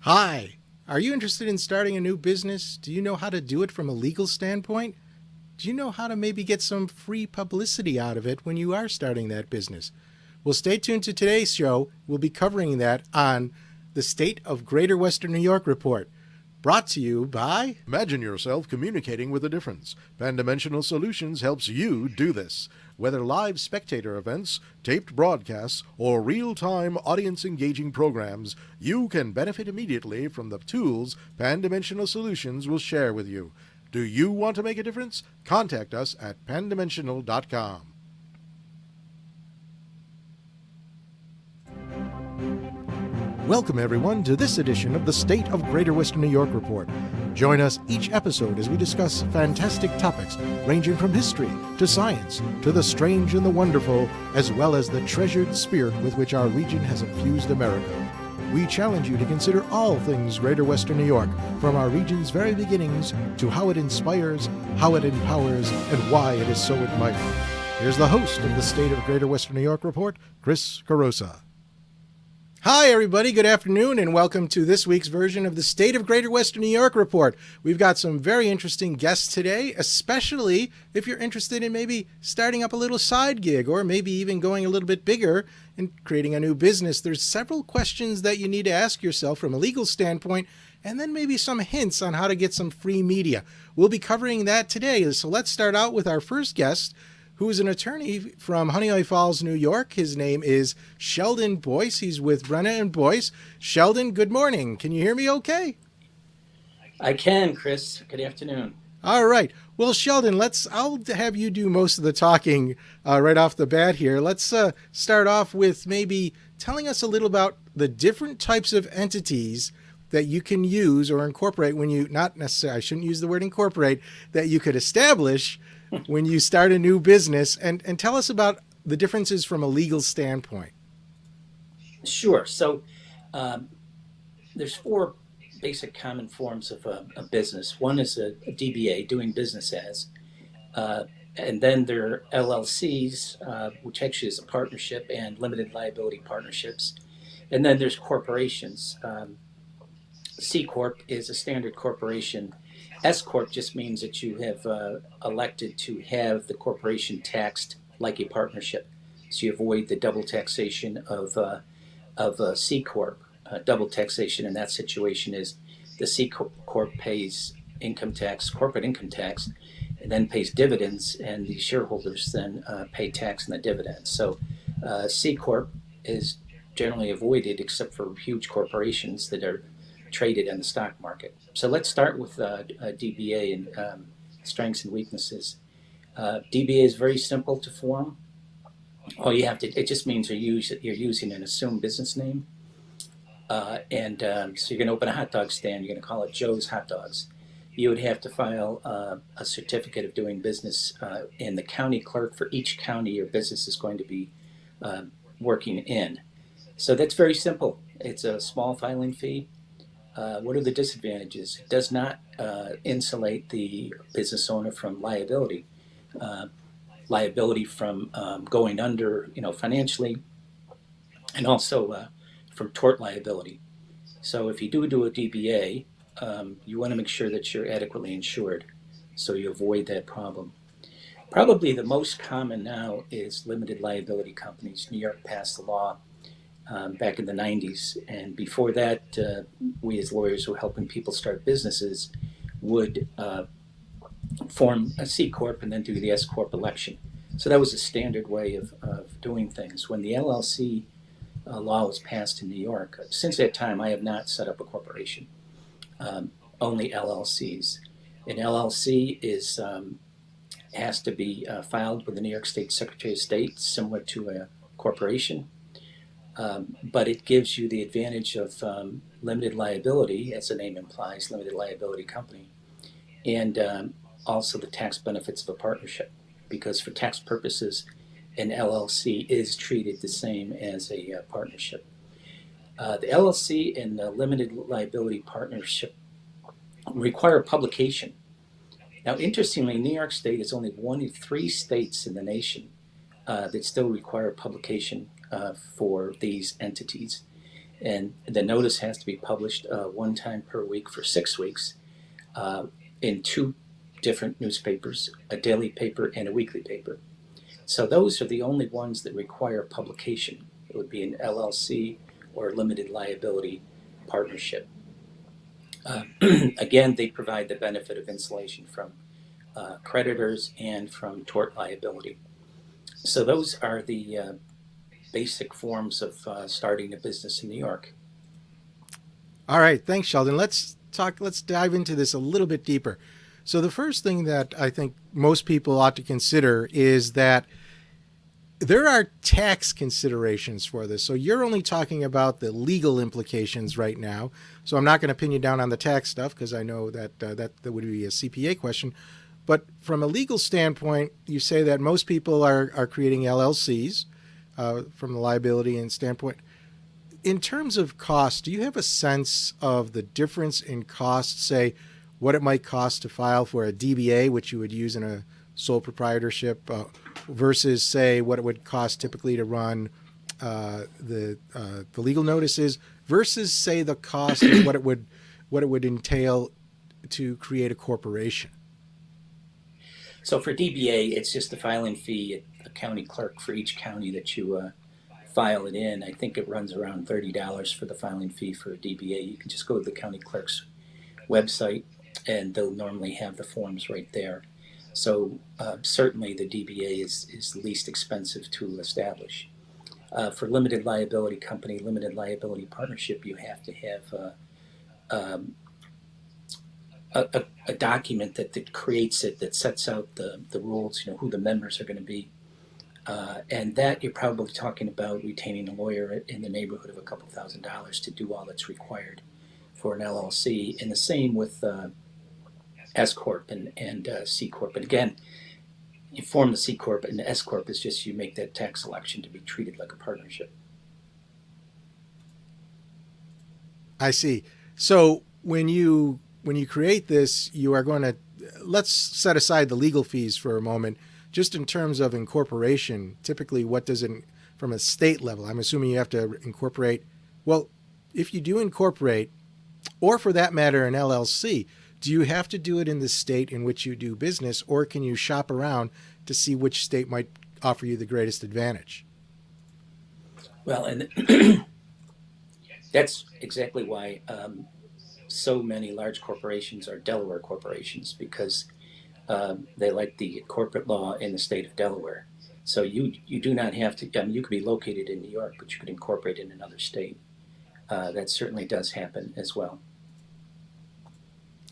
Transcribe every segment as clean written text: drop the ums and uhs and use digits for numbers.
Hi, are you interested in starting a new business? Do you know how to do it from a legal standpoint? Do you know how to maybe get some free publicity out of it when you are starting that business? Well, stay tuned to today's show. We'll be covering that on the State of Greater Western New York Report, brought to you by... Imagine yourself communicating with a difference. Pan-Dimensional Solutions helps you do this. Whether live spectator events, taped broadcasts, or real-time audience-engaging programs, you can benefit immediately from the tools Pan-Dimensional Solutions will share with you. Do you want to make a difference? Contact us at pandimensional.com. Welcome, everyone, to this edition of the State of Greater Western New York Report. Join us each episode as we discuss fantastic topics ranging from history to science to the strange and the wonderful, as well as the treasured spirit with which our region has infused America. We challenge you to consider all things Greater Western New York, from our region's very beginnings to how it inspires, how it empowers, and why it is so admired. Here's the host of the State of Greater Western New York Report, Chris Carosa. Hi, everybody. Good afternoon, and welcome to this week's version of the State of Greater Western New York Report. We've got some very interesting guests today, especially if you're interested in maybe starting up a little side gig or maybe even going a little bit bigger and creating a new business. There's several questions that you need to ask yourself from a legal standpoint, and then maybe some hints on how to get some free media. We'll be covering that today. So let's start out with our first guest, who is an attorney from Honeoye Falls, New York. His name is Sheldon Boyce. He's with Brenner Boyce. Sheldon, good morning. Can you hear me okay? I can, Chris. Good afternoon. All right. Well, Sheldon, I'll have you do most of the talking right off the bat here. Let's start off with maybe telling us a little about the different types of entities that you can use or incorporate when you, not necessarily, I shouldn't use the word incorporate, that you could establish when you start a new business, and tell us about the differences from a legal standpoint. Sure. So there's four basic common forms of a business. One is a DBA, doing business as, and then there are LLCs, which actually is a partnership, and limited liability partnerships. And then there's corporations. C Corp is a standard corporation. S Corp just means that you have elected to have the corporation taxed like a partnership. So you avoid the double taxation of C Corp. Double taxation in that situation is the C Corp pays income tax, corporate income tax, and then pays dividends, and the shareholders then pay tax on the dividends. So C Corp is generally avoided except for huge corporations that are traded on the stock market. So let's start with DBA and strengths and weaknesses. DBA is very simple to form. All you have to, it just means you're using an assumed business name. So you're going to open a hot dog stand, you're going to call it Joe's Hot Dogs. You would have to file a certificate of doing business in the county clerk for each county your business is going to be working in. So that's very simple. It's a small filing fee. What are the disadvantages? It does not insulate the business owner from liability. Liability from going under, financially, and also from tort liability. So if you do a DBA, you want to make sure that you're adequately insured, so you avoid that problem. Probably the most common now is limited liability companies. New York passed the law back in the 90s. And before that, we as lawyers who are helping people start businesses would form a C Corp and then do the S Corp election. So that was a standard way of doing things. When the LLC law was passed in New York, since that time, I have not set up a corporation, only LLCs. An LLC has to be filed with the New York State Secretary of State, similar to a corporation. But it gives you the advantage of limited liability, as the name implies, limited liability company, and also the tax benefits of a partnership, because for tax purposes, an LLC is treated the same as a partnership. The LLC and the limited liability partnership require publication. Now, interestingly, New York State is only one of 3 states in the nation that still require publication for these entities. And the notice has to be published one time per week for 6 weeks in two different newspapers, a daily paper and a weekly paper. So those are the only ones that require publication. It would be an LLC or limited liability partnership. Again, they provide the benefit of insulation from creditors and from tort liability. So those are the basic forms of starting a business in New York. All right, thanks, Sheldon. Let's dive into this a little bit deeper. So the first thing that I think most people ought to consider is that there are tax considerations for this. So you're only talking about the legal implications right now. So I'm not going to pin you down on the tax stuff because I know that that would be a CPA question. But from a legal standpoint, you say that most people are creating LLCs from the liability and standpoint. In terms of cost, do you have a sense of the difference in cost, say, what it might cost to file for a DBA, which you would use in a sole proprietorship, versus, say, what it would cost typically to run the legal notices, versus, say, the cost of what it would entail to create a corporation? So for DBA, it's just the filing fee, a county clerk for each county that you file it in. I think it runs around $30 for the filing fee for a DBA. You can just go to the county clerk's website, and they'll normally have the forms right there. So certainly the DBA is least expensive to establish. For limited liability company, limited liability partnership, you have to have a document that creates it, that sets out the rules, who the members are going to be. And that you're probably talking about retaining a lawyer in the neighborhood of a couple $1,000s to do all that's required for an LLC. And the same with S Corp and C Corp. And again, you form the C Corp, and the S Corp is just you make that tax election to be treated like a partnership. I see. So when you create this, you are going to, let's set aside the legal fees for a moment. Just in terms of incorporation, typically what does it, from a state level, I'm assuming you have to incorporate, well, if you do incorporate, or for that matter, an LLC, do you have to do it in the state in which you do business, or can you shop around to see which state might offer you the greatest advantage? Well, and that's exactly why so many large corporations are Delaware corporations, because they like the corporate law in the state of Delaware. So you do not have to, you could be located in New York, but you could incorporate in another state. That certainly does happen as well.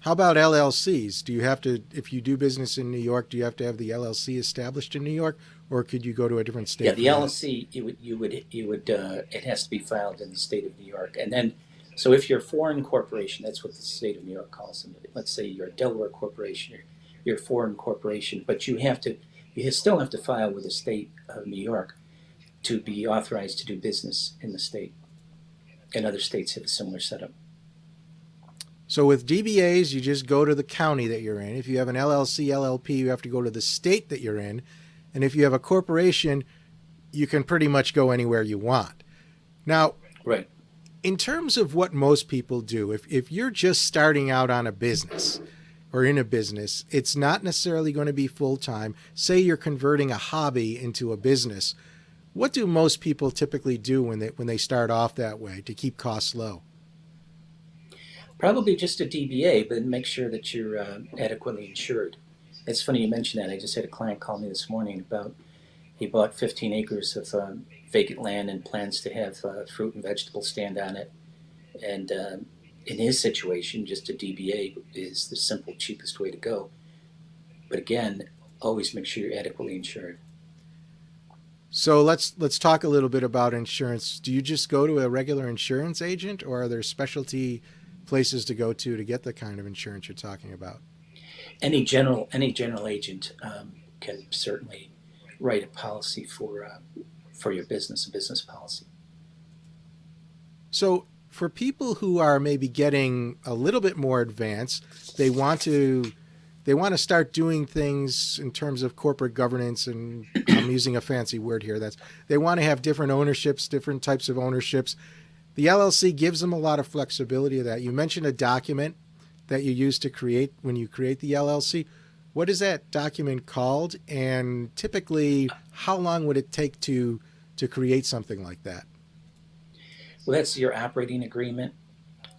How about LLCs? Do you have to, if you do business in New York, do you have to have the LLC established in New York, or could you go to a different state? Yeah, the LLC, it has to be filed in the state of New York. And then, so if you're a foreign corporation, that's what the state of New York calls them. Let's say you're a Delaware corporation, you're a foreign corporation, but you still have to file with the state of New York to be authorized to do business in the state. And other states have a similar setup. So with DBAs, you just go to the county that you're in. If you have an LLC, LLP, you have to go to the state that you're in. And if you have a corporation, you can pretty much go anywhere you want. Now, right. In terms of what most people do, if you're just starting out on a business or in a business, it's not necessarily going to be full-time. Say you're converting a hobby into a business. What do most people typically do when they start off that way to keep costs low? Probably just a DBA, but make sure that you're adequately insured. It's funny you mention that. I just had a client call me this morning about he bought 15 acres of vacant land and plans to have a fruit and vegetable stand on it. And in his situation, just a DBA is the simple, cheapest way to go. But again, always make sure you're adequately insured. So let's talk a little bit about insurance. Do you just go to a regular insurance agent, or are there specialty places to go to get the kind of insurance you're talking about? Any general agent can certainly write a policy for your business, a business policy. So for people who are maybe getting a little bit more advanced, they want to start doing things in terms of corporate governance, and I'm using a fancy word here. They want to have different ownerships, different types of ownerships. the LLC gives them a lot of flexibility of that. You mentioned a document that you use to create when you create the LLC. What is that document called? And typically, how long would it take to create something like that? Well, that's your operating agreement.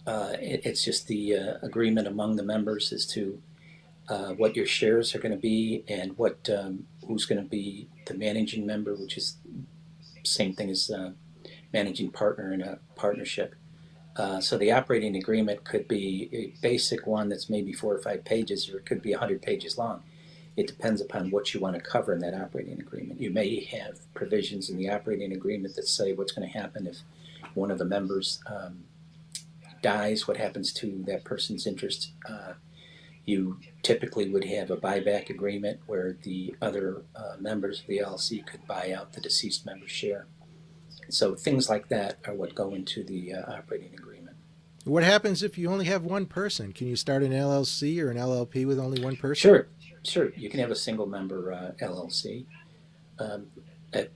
It's just the agreement among the members as to what your shares are going to be and what who's going to be the managing member, which is same thing as managing partner in a partnership. So the operating agreement could be a basic one that's maybe 4 or 5 pages, or it could be 100 pages long. It depends upon what you want to cover in that operating agreement. You may have provisions in the operating agreement that say what's going to happen if one of the members dies, what happens to that person's interest. You typically would have a buyback agreement where the other members of the LLC could buy out the deceased member's share. So things like that are what go into the operating agreement. What happens if you only have one person? Can you start an LLC or an LLP with only one person? Sure. You can have a single member LLC. That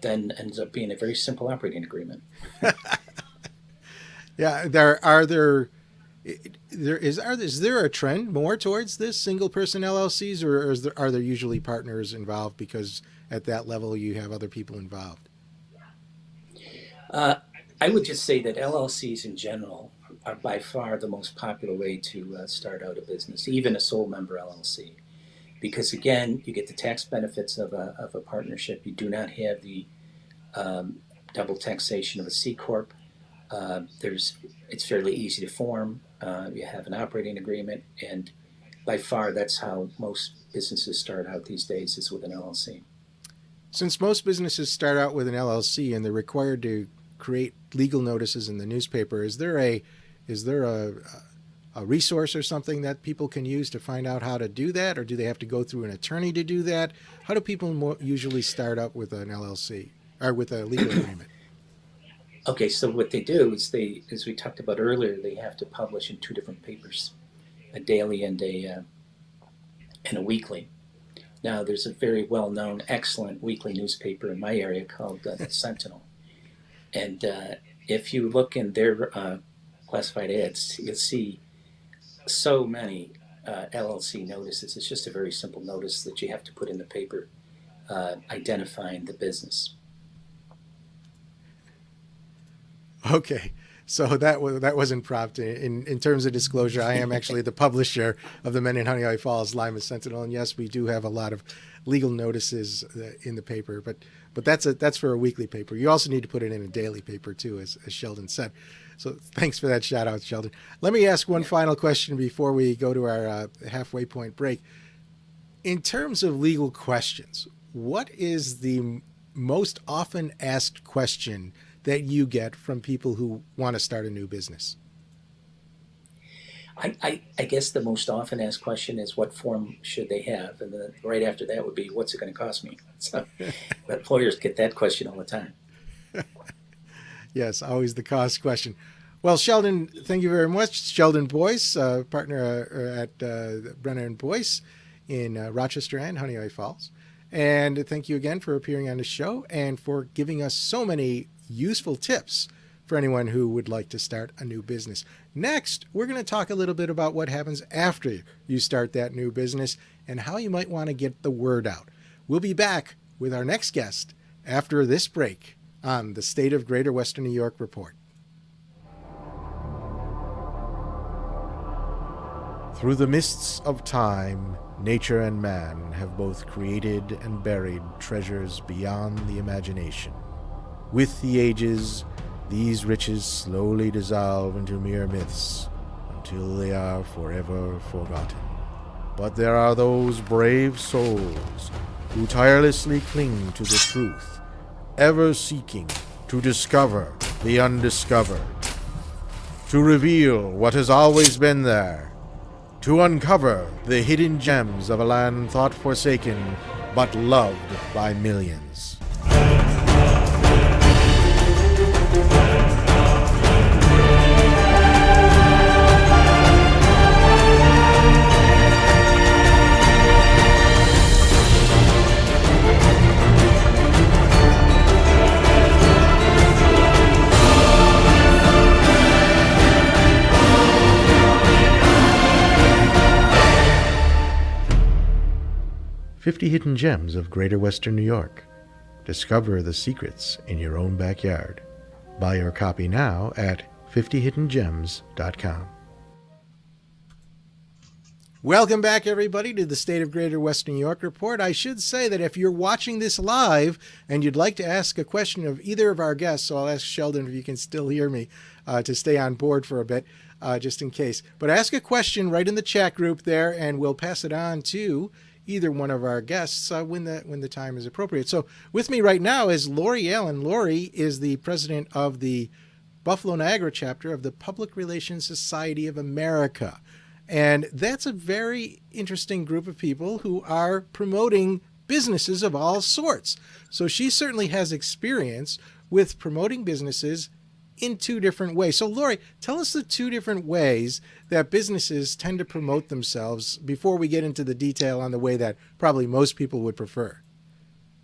then ends up being a very simple operating agreement. Yeah, is there a trend more towards this single person LLCs, or are there usually partners involved because at that level you have other people involved? I would just say that LLCs in general are by far the most popular way to start out a business, even a sole member LLC, because again, you get the tax benefits of a partnership. You do not have the double taxation of a C corp. It's fairly easy to form. You have an operating agreement, and by far that's how most businesses start out these days, is with an LLC. Since most businesses start out with an LLC and they're required to create legal notices in the newspaper, is there a resource or something that people can use to find out how to do that, or do they have to go through an attorney to do that? How do people usually start up with an LLC or with a legal agreement? Okay, so what they do is as we talked about earlier, they have to publish in 2 different papers, a daily and a weekly. Now, there's a very well-known, excellent weekly newspaper in my area called the Sentinel. And if you look in their classified ads, you'll see so many LLC notices. It's just a very simple notice that you have to put in the paper identifying the business. Okay, so that wasn't prompt. In terms of disclosure, I am actually the publisher of the Men in Honeoye Falls Lima Sentinel, and yes, we do have a lot of legal notices in the paper, but that's for a weekly paper. You also need to put it in a daily paper too, as Sheldon said. So thanks for that shout out, Sheldon. Let me ask one final question before we go to our halfway point break. In terms of legal questions, what is the most often asked question that you get from people who want to start a new business? I guess the most often asked question is, what form should they have? And then right after that would be, what's it going to cost me? So employers get that question all the time. Yes, always the cost question. Well, Sheldon, thank you very much. Sheldon Boyce, partner at Brenner Boyce in Rochester and Honeoye Falls. And thank you again for appearing on the show and for giving us so many useful tips for anyone who would like to start a new business. Next, we're going to talk a little bit about what happens after you start that new business and how you might want to get the word out. We'll be back with our next guest after this break on the State of Greater Western New York Report. Through the mists of time, nature and man have both created and buried treasures beyond the imagination. With the ages, these riches slowly dissolve into mere myths until they are forever forgotten. But there are those brave souls who tirelessly cling to the truth, ever seeking to discover the undiscovered, to reveal what has always been there, to uncover the hidden gems of a land thought forsaken but loved by millions. 50 Hidden Gems of Greater Western New York. Discover the secrets in your own backyard. Buy your copy now at 50hiddengems.com. Welcome back, everybody, to the State of Greater Western New York Report. I should say that if you're watching this live and you'd like to ask a question of either of our guests, so I'll ask Sheldon if you can still hear me to stay on board for a bit, just in case. But ask a question right in the chat group there, and we'll pass it on to either one of our guests when the time is appropriate. So with me right now is Lori Allan. Lori is the president of the Buffalo-Niagara Chapter of the Public Relations Society of America. And that's a very interesting group of people who are promoting businesses of all sorts. So she certainly has experience with promoting businesses in two different ways. So Lori, tell us the two different ways that businesses tend to promote themselves before we get into the detail on the way that probably most people would prefer.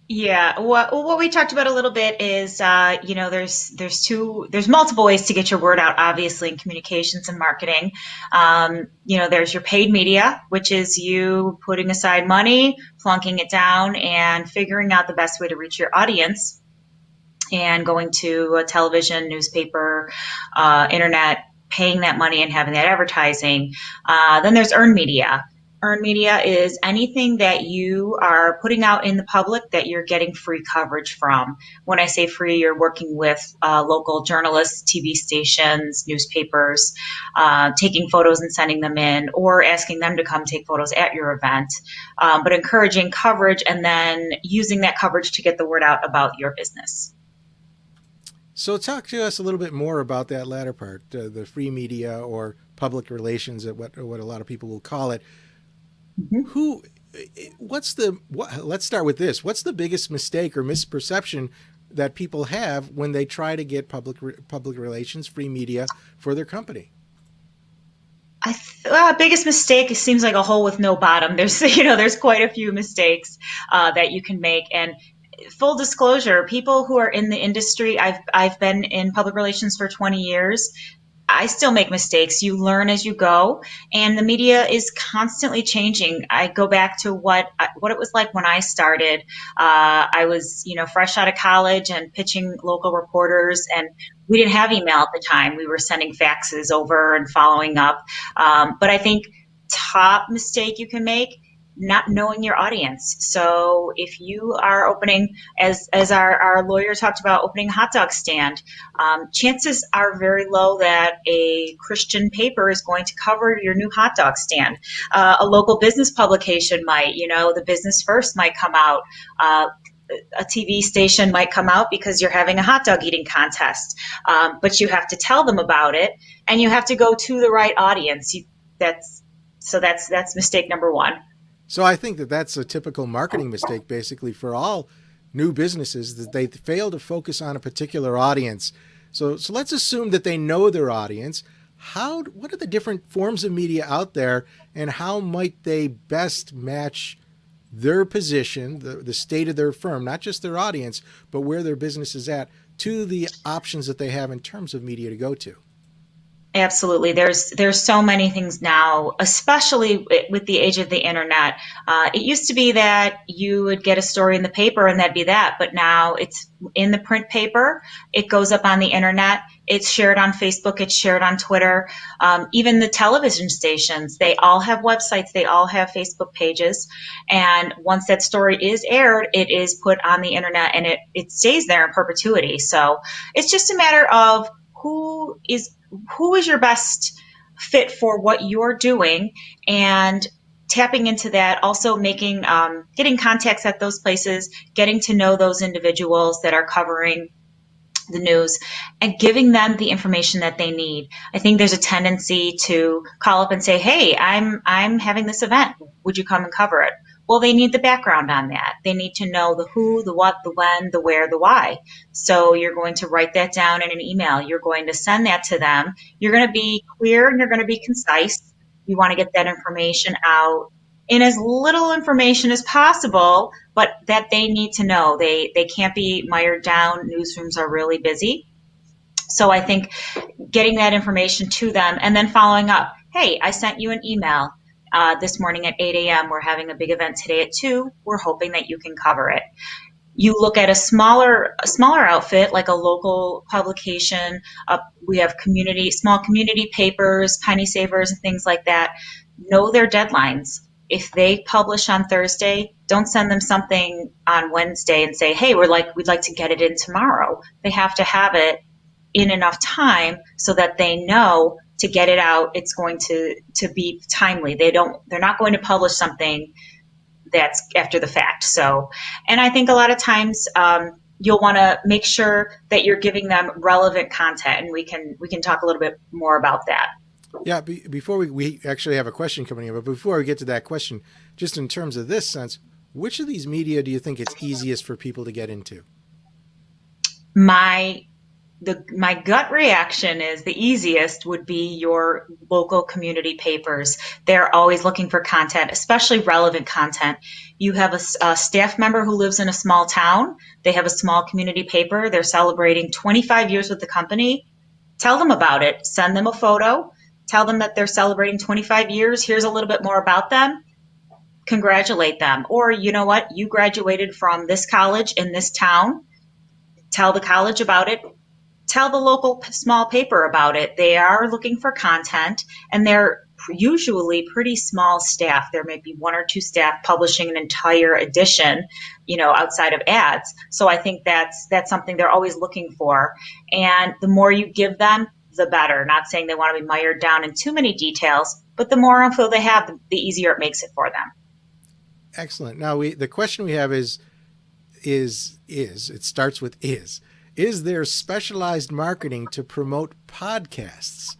Yeah, what we talked about a little bit is, there's multiple ways to get your word out, obviously, in communications and marketing. There's your paid media, which is you putting aside money, plunking it down, and figuring out the best way to reach your audience, and going to a television, newspaper, internet, paying that money and having that advertising. Then there's earned media. Earned media is anything that you are putting out in the public that you're getting free coverage from. When I say free, you're working with local journalists, TV stations, newspapers, taking photos and sending them in, or asking them to come take photos at your event, but encouraging coverage and then using that coverage to get the word out about your business. So talk to us a little bit more about that latter part, the free media or public relations, what a lot of people will call it. Mm-hmm. Let's start with this. What's the biggest mistake or misperception that people have when they try to get public relations, free media for their company? Biggest mistake, it seems like a hole with no bottom. There's quite a few mistakes that you can make. And full disclosure, people who are in the industry, I've been in public relations for 20 years. I still make mistakes. You learn as you go, and the media is constantly changing. I go back to what it was like when I started. I was, fresh out of college and pitching local reporters, and we didn't have email at the time. We were sending faxes over and following up. But I think top mistake you can make, not knowing your audience. So if you are opening, as our lawyer talked about, opening a hot dog stand, chances are very low that a Christian paper is going to cover your new hot dog stand. A local business publication might, the Business First might come out. A TV station might come out because you're having a hot dog eating contest. But you have to tell them about it, and you have to go to the right audience. That's mistake number one. So I think that's a typical marketing mistake, basically, for all new businesses, that they fail to focus on a particular audience. So let's assume that they know their audience. What are the different forms of media out there, and how might they best match their position, the state of their firm, not just their audience, but where their business is at, to the options that they have in terms of media to go to? Absolutely. There's so many things now, especially with the age of the internet. It used to be that you would get a story in the paper and that'd be that, but now it's in the print paper. It goes up on the internet. It's shared on Facebook. It's shared on Twitter. Even the television stations, they all have websites. They all have Facebook pages. And once that story is aired, it is put on the internet, and it stays there in perpetuity. So it's just a matter of who is your best fit for what you're doing, and tapping into that, also getting contacts at those places, getting to know those individuals that are covering the news, and giving them the information that they need. I think there's a tendency to call up and say, hey, I'm having this event. Would you come and cover it? Well, they need the background on that. They need to know the who, the what, the when, the where, the why. So you're going to write that down in an email. You're going to send that to them. You're going to be clear and you're going to be concise. You want to get that information out in as little information as possible, but that they need to know. They can't be mired down. Newsrooms are really busy. So I think getting that information to them and then following up. Hey, I sent you an email. this morning at 8 a.m. We're having a big event today at 2. We're hoping that you can cover it. You look at a smaller outfit like a local publication. We have small community papers, penny savers, and things like that. Know their deadlines. If they publish on Thursday, don't send them something on Wednesday and say, "Hey, we'd like to get it in tomorrow." They have to have it in enough time so that they know to get it out. It's going to be timely. They're not going to publish something that's after the fact. So, and I think a lot of times you'll want to make sure that you're giving them relevant content, and we can talk a little bit more about that. Yeah, before we actually have a question coming in, but before we get to that question, just in terms of this sense, which of these media do you think it's easiest for people to get into? My gut reaction is the easiest would be your local community papers. They're always looking for content, especially relevant content. You have a staff member who lives in a small town. They have a small community paper. They're celebrating 25 years with the company. Tell them about it. Send them a photo. Tell them that they're celebrating 25 years. Here's a little bit more about them. Congratulate them. Or, you know what? You graduated from this college in this town. Tell the college about it. Tell the local small paper about it. They are looking for content, and they're usually pretty small staff. There may be 1 or 2 staff publishing an entire edition, outside of ads. So I think that's something they're always looking for. And the more you give them, the better. Not saying they want to be mired down in too many details, but the more info they have, the easier it makes it for them. Excellent. Now the question we have is it starts with is there specialized marketing to promote podcasts?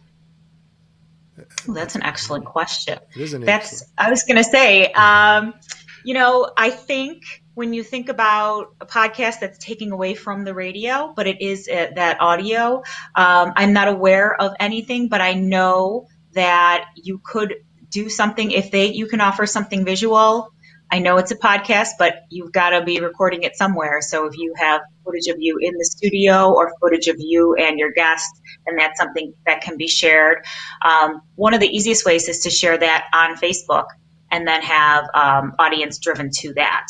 That's an excellent question. It is I was going to say, I think when you think about a podcast that's taking away from the radio, but it is that audio, I'm not aware of anything, but I know that you could do something you can offer something visual. I know it's a podcast, but you've got to be recording it somewhere. So if you have footage of you in the studio or footage of you and your guests, then that's something that can be shared. One of the easiest ways is to share that on Facebook and then have audience driven to that.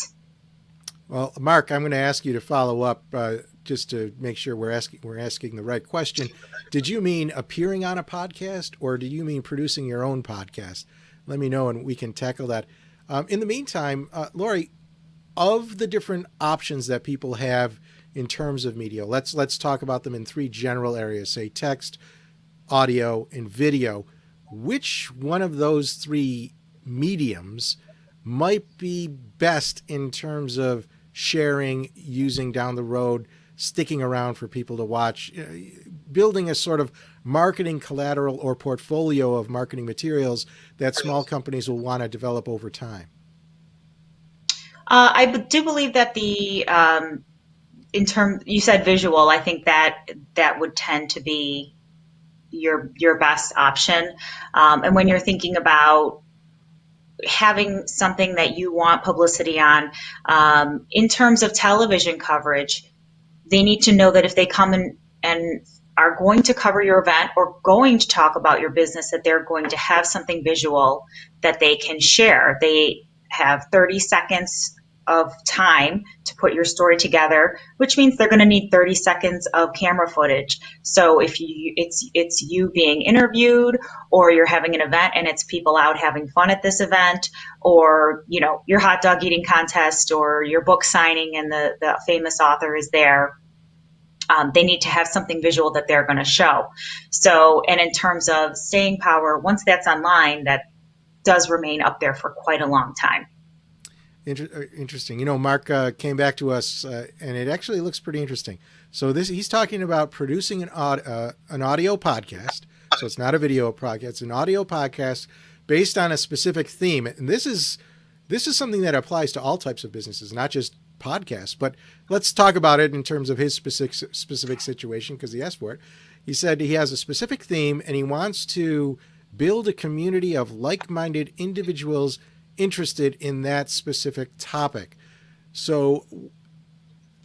Well, Mark, I'm going to ask you to follow up just to make sure we're asking the right question. Did you mean appearing on a podcast, or do you mean producing your own podcast? Let me know and we can tackle that. In the meantime, Lori, of the different options that people have in terms of media, let's talk about them in 3 general areas, say text, audio, and video. Which one of those 3 mediums might be best in terms of sharing, using down the road, sticking around for people to watch, building a sort of marketing collateral or portfolio of marketing materials that small companies will want to develop over time? I do believe that you said visual, I think that would tend to be your best option. And when you're thinking about having something that you want publicity on, in terms of television coverage, they need to know that if they come in and are going to cover your event or going to talk about your business, that they're going to have something visual that they can share. They have 30 seconds of time to put your story together, which means they're going to need 30 seconds of camera footage. So if it's you being interviewed, or you're having an event and it's people out having fun at this event, or your hot dog eating contest, or your book signing and the famous author is there, they need to have something visual that they're going to show. So, and in terms of staying power, once that's online, that does remain up there for quite a long time. Interesting. Mark came back to us, and it actually looks pretty interesting. So he's talking about producing an audio podcast. So it's not a video podcast; it's an audio podcast based on a specific theme. And this is something that applies to all types of businesses, not just podcasts. But let's talk about it in terms of his specific situation, because he asked for it. He said he has a specific theme, and he wants to build a community of like-minded individuals interested in that specific topic. So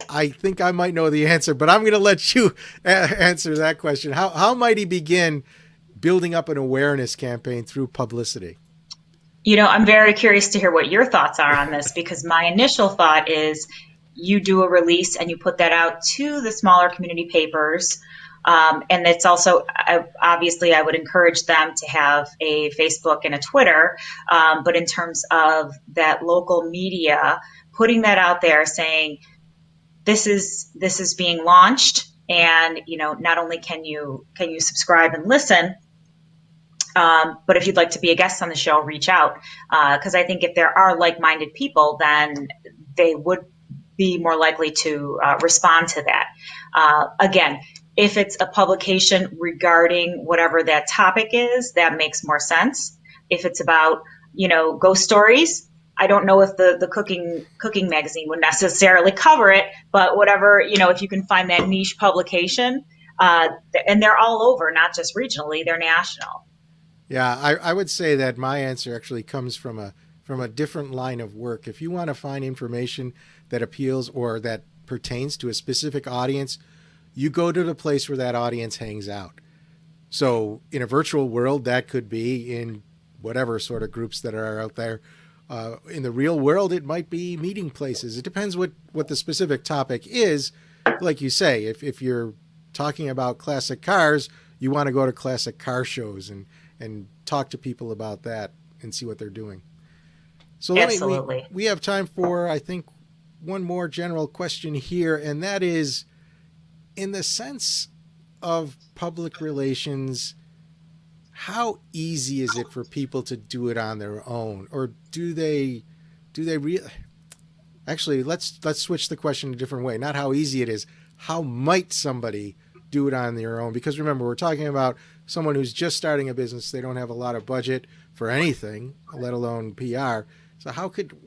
I think I might know the answer, but I'm going to let you answer that question. How might he begin building up an awareness campaign through publicity? I'm very curious to hear what your thoughts are on this, because my initial thought is you do a release and you put that out to the smaller community papers. And it's also, obviously, I would encourage them to have a Facebook and a Twitter. But in terms of that local media, putting that out there saying, this is being launched, and not only can you subscribe and listen, but if you'd like to be a guest on the show, reach out, because I think if there are like-minded people, then they would be more likely to respond to that. Again, if it's a publication regarding whatever that topic is, that makes more sense. If it's about ghost stories, I don't know if the cooking magazine would necessarily cover it, but whatever, if you can find that niche publication, and they're all over, not just regionally, they're national. Yeah, I would say that my answer actually comes from a different line of work. If you want to find information that appeals or that pertains to a specific audience, you go to the place where that audience hangs out. So in a virtual world, that could be in whatever sort of groups that are out there. In the real world, it might be meeting places. It depends what the specific topic is. Like you say, if you're talking about classic cars, you want to go to classic car shows and talk to people about that and see what they're doing. So Absolutely. we have time for, I think, one more general question here, and that is, in the sense of public relations, how easy is it for people to do it on their own, or do they actually, let's switch the question a different way. Not how easy it is, how might somebody do it on their own? Because remember, we're talking about someone who's just starting a business. They don't have a lot of budget for anything, let alone PR. So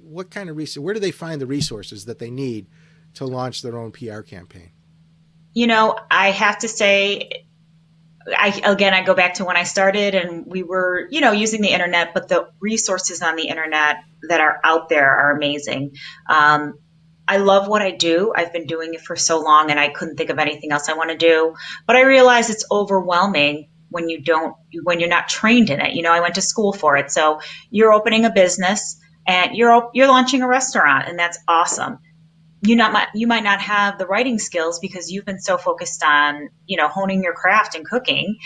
what kind of resource, where do they find the resources that they need to launch their own PR campaign? I have to say, I go back to when I started and we were, using the internet, but the resources on the internet that are out there are amazing. I love what I do. I've been doing it for so long and I couldn't think of anything else I want to do. But I realize it's overwhelming when you're not trained in it. I went to school for it. So you're opening a business and you're launching a restaurant, and that's awesome. You might not have the writing skills because you've been so focused on, honing your craft and cooking,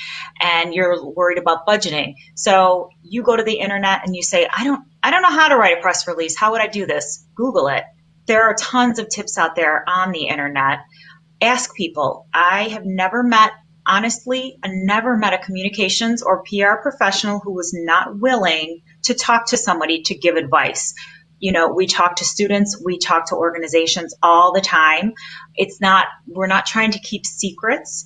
and you're worried about budgeting. So you go to the internet and you say, I don't know how to write a press release. How would I do this? Google it. There are tons of tips out there on the internet. Ask people. I never met a communications or PR professional who was not willing to talk to somebody to give advice. We talk to students, we talk to organizations all the time. We're not trying to keep secrets.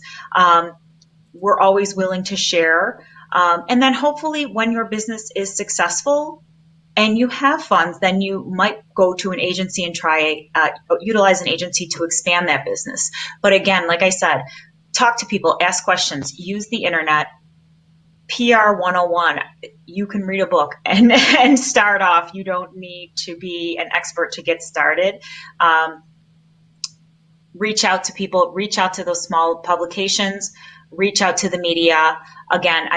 We're always willing to share. And then hopefully when your business is successful and you have funds, then you might go to an agency and utilize an agency to expand that business. But again, like I said, talk to people, ask questions, use the internet. PR 101, you can read a book and start off. You don't need to be an expert to get started. Reach out to people, reach out to those small publications, reach out to the media. Again,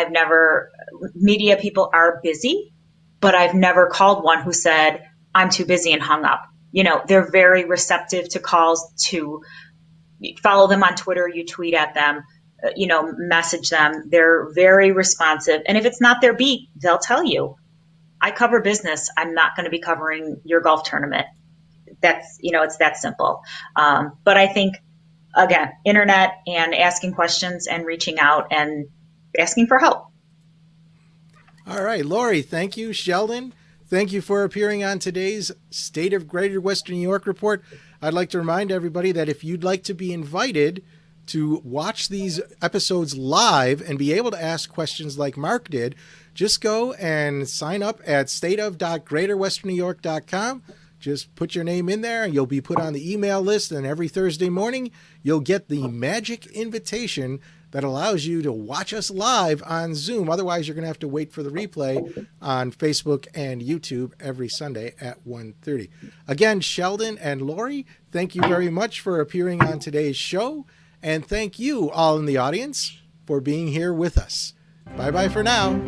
media people are busy, but I've never called one who said, I'm too busy and hung up. They're very receptive to calls. To follow them on Twitter, you tweet at them, message them. They're very responsive. And if it's not their beat, they'll tell you. I cover business. I'm not going to be covering your golf tournament. That's, it's that simple. But I think, again, internet and asking questions and reaching out and asking for help. All right, Lori, thank you. Sheldon, thank you for appearing on today's State of Greater Western New York report. I'd like to remind everybody that if you'd like to be invited to watch these episodes live and be able to ask questions like Mark did, just go and sign up at stateof.greaterwesternnewyork.com. Just put your name in there and you'll be put on the email list, and every Thursday morning you'll get the magic invitation that allows you to watch us live on Zoom. Otherwise, you're going to have to wait for the replay on Facebook and YouTube every Sunday at 1:30. Again, Sheldon and Lori, thank you very much for appearing on today's show. And thank you all in the audience for being here with us. Bye-bye for now.